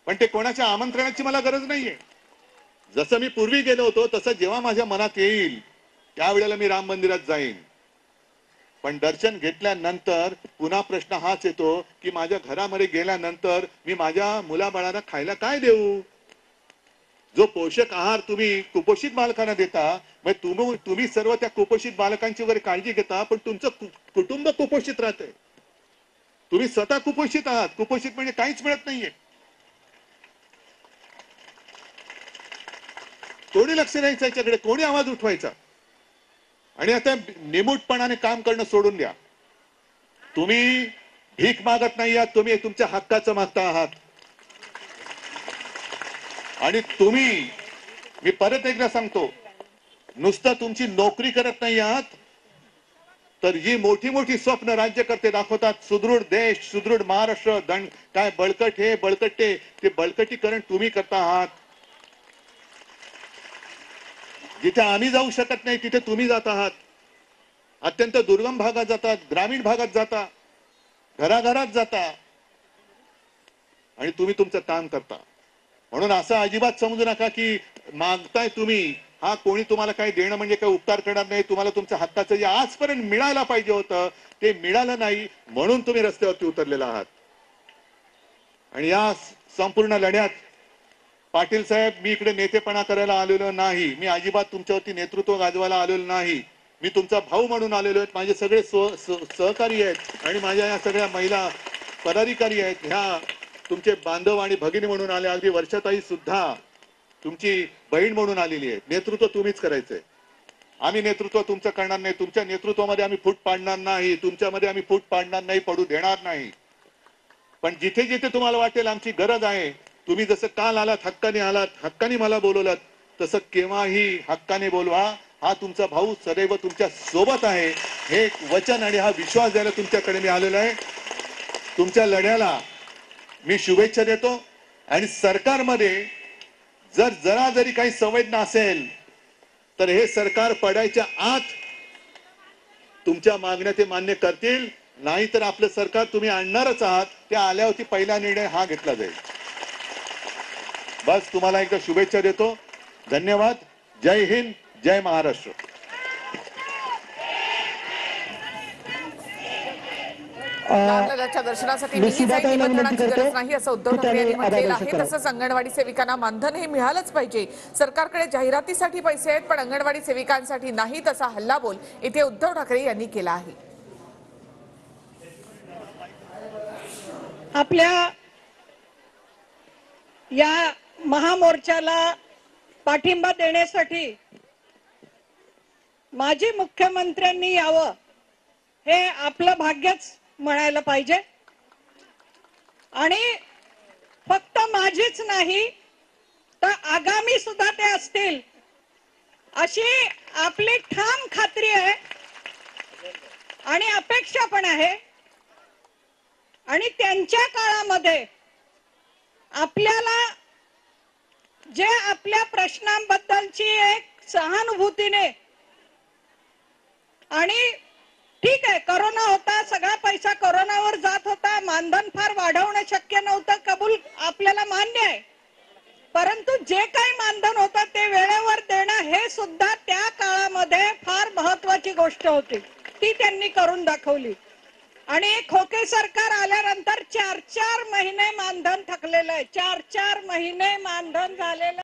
पण ते कोणाच्या आमंत्रणाची मला गरज नाहीये. जसं मी पूर्वी गेलो होतो तसं जेव्हा माझ्या मनात येईल त्यावेळेला मी राम मंदिरात जाईन. पण दर्शन घेतल्यानंतर पुन्हा प्रश्न हाच येतो की माझ्या घरामध्ये गेल्यानंतर मी माझ्या मुलाबाळांना खायला काय देऊ. जो पोषक आहार तुम्ही कुपोषित बालकांना देता, मग तुम्ही सर्व त्या कुपोषित बालकांची वगैरे काळजी घेता, पण तुमचं कुटुंब कुपोषित राहतंय. तुम्ही स्वतः कुपोषित आहात. कुपोषित म्हणजे काहीच मिळत नाहीये. कोणी लक्ष द्यायचं याच्याकडे, कोणी आवाज उठवायचा. आणि आता निमूटपणाने काम करणं सोडून द्या. तुम्ही भीक मागत नाही आहात, तुम्ही तुमच्या हक्काचं मागता आहात. आणि तुम्ही, मी परत एकदा सांगतो, नुसतं तुमची नोकरी करत नाही आहात, तर जी मोठी मोठी स्वप्न राज्यकर्ते दाखवतात, सुदृढ देश, सुदृढ महाराष्ट्र, काय बळकट हे बळकट ते बळकटीकरण तुम्ही करता आहात. जिथे आम्ही जाऊ शकत नाही तिथे तुम्ही जात आहात. अत्यंत दुर्गम भागात जातात, ग्रामीण भागात जाता, घराघरात जाता आणि तुम्ही तुमचं काम करता. म्हणून असं अजिबात समजू नका की मागताय तुम्ही, हा कोणी तुम्हाला काही देणं म्हणजे काही उपकार करणार नाही. तुम्हाला तुमच्या हक्काचं जे आजपर्यंत मिळायला पाहिजे होतं ते मिळालं नाही, म्हणून तुम्ही रस्त्यावरती उतरलेला आहात. आणि या संपूर्ण लढ्यात पाटील साहेब, मी इकडे नेतेपणा करायला आलेलो नाही. मी अजिबात तुमच्यावरती नेतृत्व गाजवायला आलेलो नाही. मी तुमचा भाऊ म्हणून आलेलो आहे. माझे सगळे सहकारी आहेत आणि माझ्या या सगळ्या महिला पदाधिकारी आहेत, ह्या तुमचे बांधव आणि भगिनी म्हणून आले. अगदी वर्षाताई सुद्धा तुमची बहीण म्हणून आलेली आहे. नेतृत्व तुम्हीच करायचंय. आम्ही नेतृत्व तुमचं करणार नाही. तुमच्या नेतृत्वामध्ये आम्ही फूट पाडणार नाही, तुमच्यामध्ये आम्ही फूट पाडणार नाही, पडू देणार नाही. पण जिथे जिथे तुम्हाला वाटेल आमची गरज आहे, तुम्ही जसं काल आलात, हक्काने आलात, हक्काने मला बोलवलात, तसं केव्हाही हक्काने बोलवा. हा तुमचा भाऊ सदैव तुमच्या सोबत आहे, हे एक वचन आणि हा विश्वास द्यायला तुमच्याकडे मी आलेलो आहे. तुमच्या लढ्याला मी शुभेच्छा देतो. आणि सरकारमध्ये जर जरा जरी काही संवेदना असेल तर हे सरकार पडायच्या आत तुमच्या मागण्या ते मान्य करतील. नाहीतर आपलं सरकार तुम्ही आणणारच आहात, त्या आल्यावरती पहिला निर्णय हा घेतला जाईल. बस तुम्हाला एकदा शुभेच्छा देतो. धन्यवाद. जय हिंद, जय महाराष्ट्र. रामलल्लाच्या दर्शनासाठी मीही जाईन, निमंत्रणाची गरज नाही असं उद्धव ठाकरे यांनी म्हटलेलं आहे. तसंच अंगणवाडी सेविकांना मानधन हे मिळालंच पाहिजे. सरकारकडे जाहिरातीसाठी पैसे आहेत पण अंगणवाडी सेविकांसाठी नाही, तसा हल्लाबोल इथे उद्धव ठाकरे यांनी केला आहे. आपल्या या महामोर्चाला पाठिंबा देण्यासाठी माजी मुख्यमंत्र्यांनी यावं हे आपलं भाग्यच म्हणायला पाहिजे. आणि फक्त माझीच नाही तर आगामी सुद्धा ते असतील अशी आपली ठाम खात्री आहे आणि अपेक्षा पण आहे. आणि त्यांच्या काळामध्ये आपल्याला जे आपल्या प्रश्नांबद्दलची एक सहानुभूतीने, आणि ठीक आहे कोरोना होता, सगळा पैसा कोरोनावर जात होता, मानधन फार वाढवणं शक्य नव्हतं, कबूल, आपल्याला मान्य आहे. परंतु जे काही मानधन होतं ते वेळेवर देणं हे सुद्धा त्या काळामध्ये फार महत्वाची गोष्ट होती. ती त्यांनी करून दाखवली. आणि खोके सरकार आल्यानंतर 4-4 महिने मानधन थकलेलं आहे. 4-4 महिने मानधन झालेलं